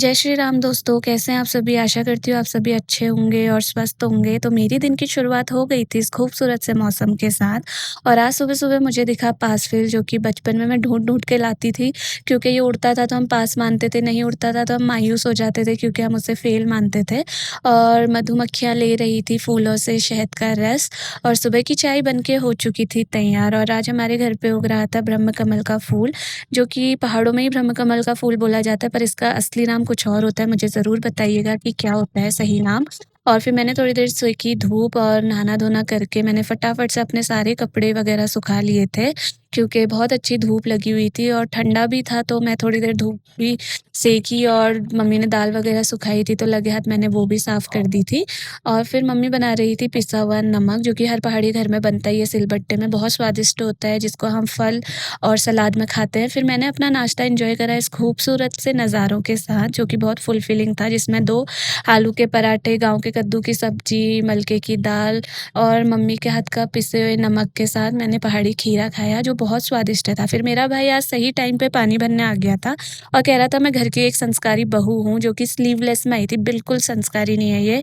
जय श्री राम दोस्तों, कैसे हैं आप सभी? आशा करती हूँ आप सभी अच्छे होंगे और स्वस्थ होंगे। तो मेरी दिन की शुरुआत हो गई थी इस खूबसूरत से मौसम के साथ और आज सुबह-सुबह मुझे दिखा पासफिल जो कि बचपन में मैं ढूँढ-ढूँढ के लाती थी क्योंकि ये उड़ता था तो हम पास मानते थे, नहीं उड़ता था तो हम मायूस हो जाते थे क्योंकि हम उसे फ़ेल मानते थे। और मधुमक्खियाँ ले रही थी फूलों से शहद का रस और सुबह की चाय बन के हो चुकी थी तैयार और आज हमारे घर पे उग रहा था ब्रह्म कमल का फूल, जो कि पहाड़ों में ही ब्रह्म कमल का फूल बोला जाता है, पर इसका असली नाम कुछ और होता है। मुझे ज़रूर बताइएगा कि क्या होता है सही नाम। और फिर मैंने थोड़ी देर सेंकी धूप और नहाना-धोना करके मैंने फटाफट से अपने सारे कपड़े वगैरह सुखा लिए थे, क्योंकि बहुत अच्छी धूप लगी हुई थी और ठंडा भी था, तो मैं थोड़ी देर धूप भी सेंकी और मम्मी ने दाल वगैरह सुखाई थी, तो लगे हाथ मैंने वो भी साफ़ कर दी थी। और फिर मम्मी बना रही थी पिसा हुआ नमक, जो कि हर पहाड़ी घर में बनता ही है सिलबट्टे में, बहुत स्वादिष्ट होता है, जिसको हम फल और सलाद में खाते हैं। फिर मैंने अपना नाश्ता एन्जॉय करा इस खूबसूरत से नज़ारों के साथ, जो कि बहुत फुलफिलिंग था, जिसमें 2 आलू के पराठे, गाँव के कद्दू की सब्ज़ी, मलके की दाल और मम्मी के हाथ का पिसे हुए नमक के साथ मैंने पहाड़ी खीरा खाया, जो बहुत स्वादिष्ट था। फिर मेरा भाई आज सही टाइम पे पानी भरने आ गया था और कह रहा था मैं घर की एक संस्कारी बहू हूँ, जो कि स्लीवलेस में आई थी, बिल्कुल संस्कारी नहीं है ये।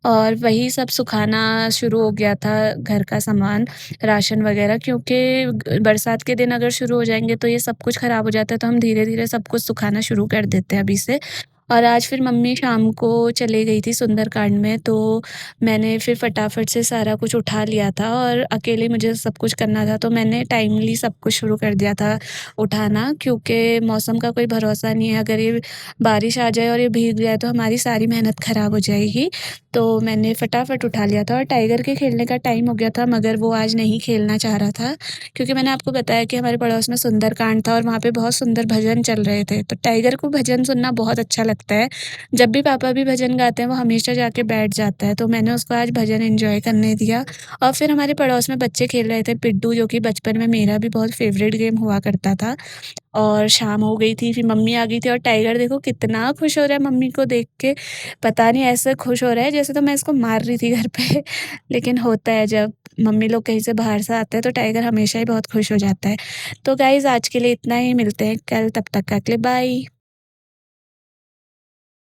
और वही सब सुखाना शुरू हो गया था, घर का सामान, राशन वगैरह, क्योंकि बरसात के दिन अगर शुरू हो जाएँगे तो ये सब कुछ ख़राब हो जाता है, तो हम धीरे-धीरे सब कुछ सुखाना शुरू कर देते हैं अभी से। और आज फिर मम्मी शाम को चली गई थी सुंदरकांड में, तो मैंने फिर फटाफट से सारा कुछ उठा लिया था और अकेले मुझे सब कुछ करना था, तो मैंने टाइमली सब कुछ शुरू कर दिया था उठाना, क्योंकि मौसम का कोई भरोसा नहीं है, अगर ये बारिश आ जाए और ये भीग जाए तो हमारी सारी मेहनत ख़राब हो जाएगी। तो मैंने फटाफट उठा लिया था और टाइगर के खेलने का टाइम हो गया था, मगर वो आज नहीं खेलना चाह रहा था, क्योंकि मैंने आपको बताया कि हमारे पड़ोस में सुंदरकांड था और वहाँ पे बहुत सुंदर भजन चल रहे थे। तो टाइगर को भजन सुनना बहुत अच्छा लगता है। जब भी पापा भी भजन गाते हैं वो हमेशा जाके बैठ जाता है, तो मैंने उसको आज भजन एन्जॉय करने दिया। और फिर हमारे पड़ोस में बच्चे खेल रहे थे पिड्डू, जो कि बचपन में मेरा भी बहुत फ़ेवरेट गेम हुआ करता था। और शाम हो गई थी, फिर मम्मी आ गई थी और टाइगर देखो कितना खुश हो रहा है मम्मी को देख के। पता नहीं ऐसे खुश हो रहा है जैसे तो मैं इसको मार रही थी घर पे। लेकिन होता है जब मम्मी लोग कहीं से बाहर से आते हैं तो टाइगर हमेशा ही बहुत खुश हो जाता है। तो गाइज़ आज के लिए इतना ही, मिलते हैं कल, तब तक के लिए बाय।